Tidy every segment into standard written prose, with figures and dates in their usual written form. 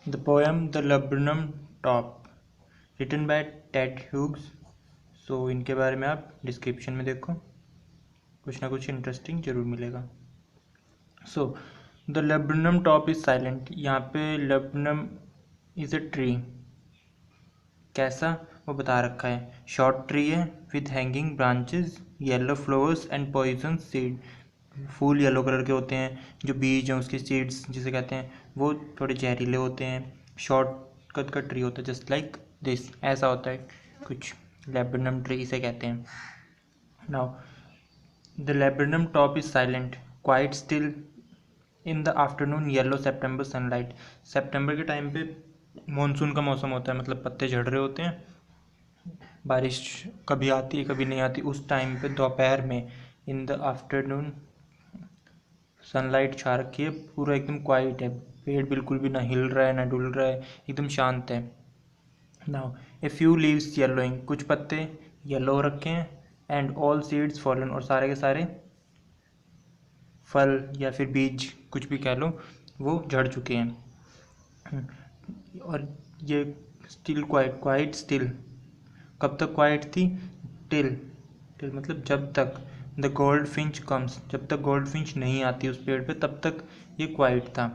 The poem the laburnum top written by Ted Hughes. So इनके बारे में आप डिस्क्रिप्शन में देखो, कुछ ना कुछ इंटरेस्टिंग जरूर मिलेगा। So the laburnum top is silent. यहाँ पे लैब्रनम इज अ ट्री, कैसा वो बता रखा है। शॉर्ट ट्री है with hanging branches, yellow flowers and poison seed. फूल येलो कलर के होते हैं, जो बीज हैं उसके सीड्स जिसे कहते हैं वो थोड़े जहरीले होते हैं। शॉर्ट कट का ट्री होता है, जस्ट लाइक दिस, ऐसा होता है कुछ। लैब्रनम ट्री इसे कहते हैं। Now the laburnum top is silent quite still in the afternoon yellow September sunlight. September के टाइम पे मानसून का मौसम होता है, मतलब पत्ते झड़ रहे होते हैं, बारिश कभी आती है कभी नहीं आती। उस टाइम पे दोपहर में इन द आफ्टरनून सनलाइट छा रखी है, पूरा एकदम क्वाइट है, पेड़ बिल्कुल भी ना हिल रहा है ना डुल रहा है, एकदम शांत है। Now a few leaves yellowing, कुछ पत्ते येलो रखे हैं। एंड ऑल सीड्स फॉलन, और सारे के सारे फल या फिर बीज कुछ भी कह लो वो झड़ चुके हैं। और ये स्टिल क्वाइट, क्वाइट स्टिल, कब तक क्वाइट थी? टिल, टिल मतलब जब तक। द गोल्ड फिंच कम्स, जब तक गोल्ड फिंच नहीं आती उस पेड़ पे तब तक ये क्वाइट था।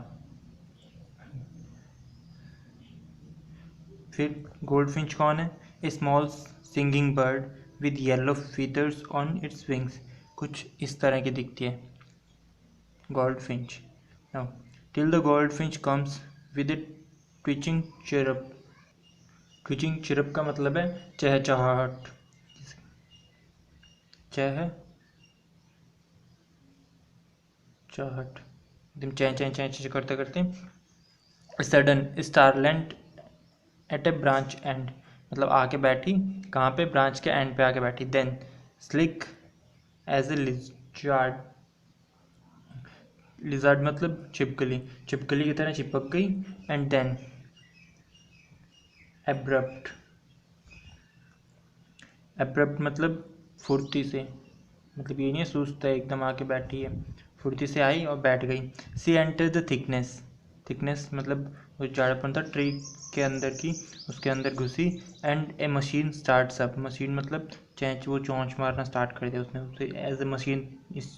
फिर गोल्ड फिंच कौन है? A small singing bird with yellow feathers on its wings, कुछ इस तरह की दिखती है goldfinch. Now till the goldfinch comes with a twitching chirp. Twitching chirp का मतलब है चहचहाहट, चह चाहट, एकदम चैं चैं चैं चैं करते करते। Sudden startlement at a branch end, मतलब आके बैठी कहाँ पे? ब्रांच के एंड पे आके बैठी। Then slick as a lizard, lizard मतलब छिपकली, छिपकली की तरह चिपक गई। एंड देन एब्रप्ट, एब्रप्ट मतलब फुर्ती से, मतलब ये नहीं है सुस्त है एकदम आके बैठी है, फुर्ती से आई और बैठ गई। She enter the thickness, thickness मतलब वो जाड़ापन था ट्री के अंदर की, उसके अंदर घुसी। And A machine starts up, machine मतलब चैंच, वो चोंच मारना स्टार्ट कर दिया उसने, उसे एज ए मशीन इस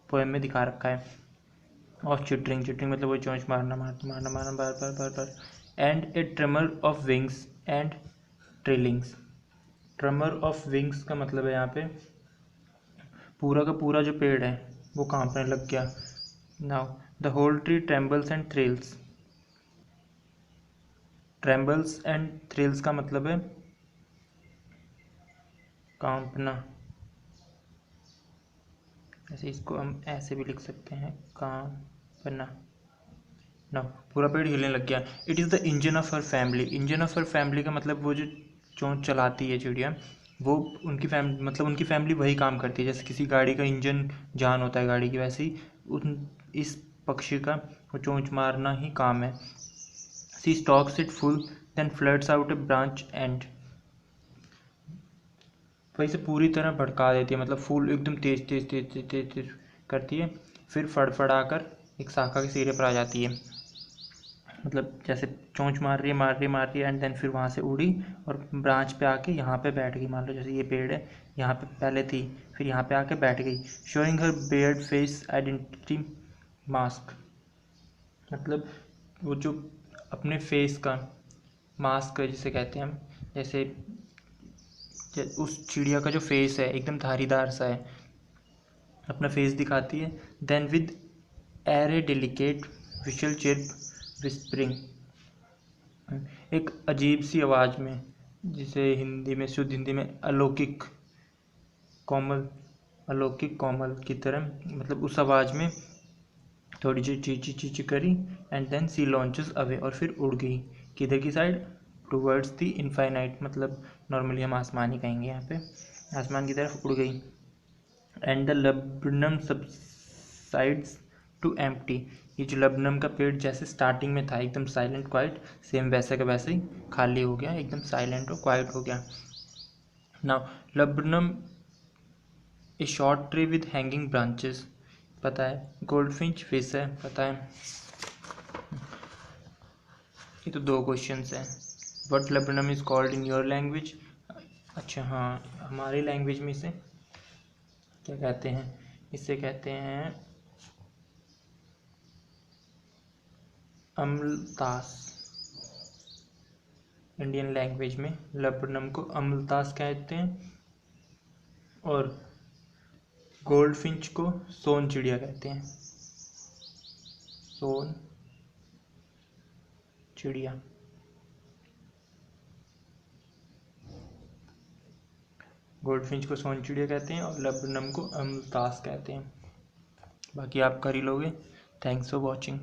पोएम में दिखा रखा है। और चिटरिंग, चिटरिंग मतलब वो चोंच मारना मारना मारना मारना बार बार बार बार। And a tremor of wings and trillings, tremor of wings का मतलब है यहाँ पे पूरा का पूरा जो पेड़ है वो कांपने लग गया। Now the whole tree trembles and thrills, trembles and thrills का मतलब है कांपना, ऐसे इसको हम ऐसे भी लिख सकते हैं, कांपना। ना पूरा पेड़ हिलने लग गया। It is the engine of her family, engine of her family का मतलब वो जो चोंच चलाती है चिड़िया, वो उनकी फैमिली, मतलब उनकी फैमिली वही काम करती है। जैसे किसी गाड़ी का इंजन जान होता है गाड़ी की, वैसे ही उन इस पक्षी का वो चोंच मारना ही काम है। She stokes it full then floods out a branch end, वही से पूरी तरह भड़का देती है, मतलब फूल एकदम तेज तेज तेज तेज तेज तेज करती है, फिर फड़फड़ा कर एक शाखा के सिरे पर आ जाती है। मतलब जैसे चोंच मार रही है मार रही है मार रही है, एंड देन फिर वहाँ से उड़ी और ब्रांच पे आके यहाँ पे बैठ गई। मान लो जैसे ये पेड़ है, यहाँ पे पहले थी, फिर यहाँ पे आके बैठ गई। शोइंग हर बेयर्ड फेस आइडेंटिटी मास्क, मतलब वो जो अपने फेस का मास्क जिसे कहते हैं हम, जैसे उस चिड़िया का जो फेस है एकदम धारीदार सा है, अपना फेस दिखाती है। Then with air a delicate whistle chirp whispering, एक अजीब सी आवाज़ में, जिसे हिंदी में, शुद्ध हिंदी में अलौकिक कोमल, अलौकिक कोमल की तरह, मतलब उस आवाज़ में थोड़ी सी चीची चीची करी। And then she launches away, और फिर उड़ गई किधर की साइड? टूवर्ड्स द इनफाइनाइट, मतलब नॉर्मली हम आसमान ही कहेंगे यहाँ पे, आसमान की तरफ उड़ गई। And the laburnum subsides to empty, ये जो लैब्रनम का पेड़ जैसे स्टार्टिंग में था एकदम साइलेंट क्वाइट, सेम वैसे का वैसे ही खाली हो गया, एकदम साइलेंट और क्वाइट हो गया। Now laburnum a short tree with hanging branches, पता है। गोल्डफिंच फिश है, पता है। ये तो 2 क्वेश्चंस हैं। What laburnum is called in your language. अच्छा हाँ, हमारी लैंग्वेज में इसे क्या कहते हैं, इसे कहते हैं अम्लतास। इंडियन लैंग्वेज में लेबनम को अम्लतास कहते हैं और गोल्ड फिंच को सोन चिड़िया कहते हैं। सोन चिड़िया। गोल्ड फिंच को सोन चिड़िया कहते हैं और लेबनम को अम्लतास कहते हैं। बाकी आप कर ही लोगे। Thanks for watching.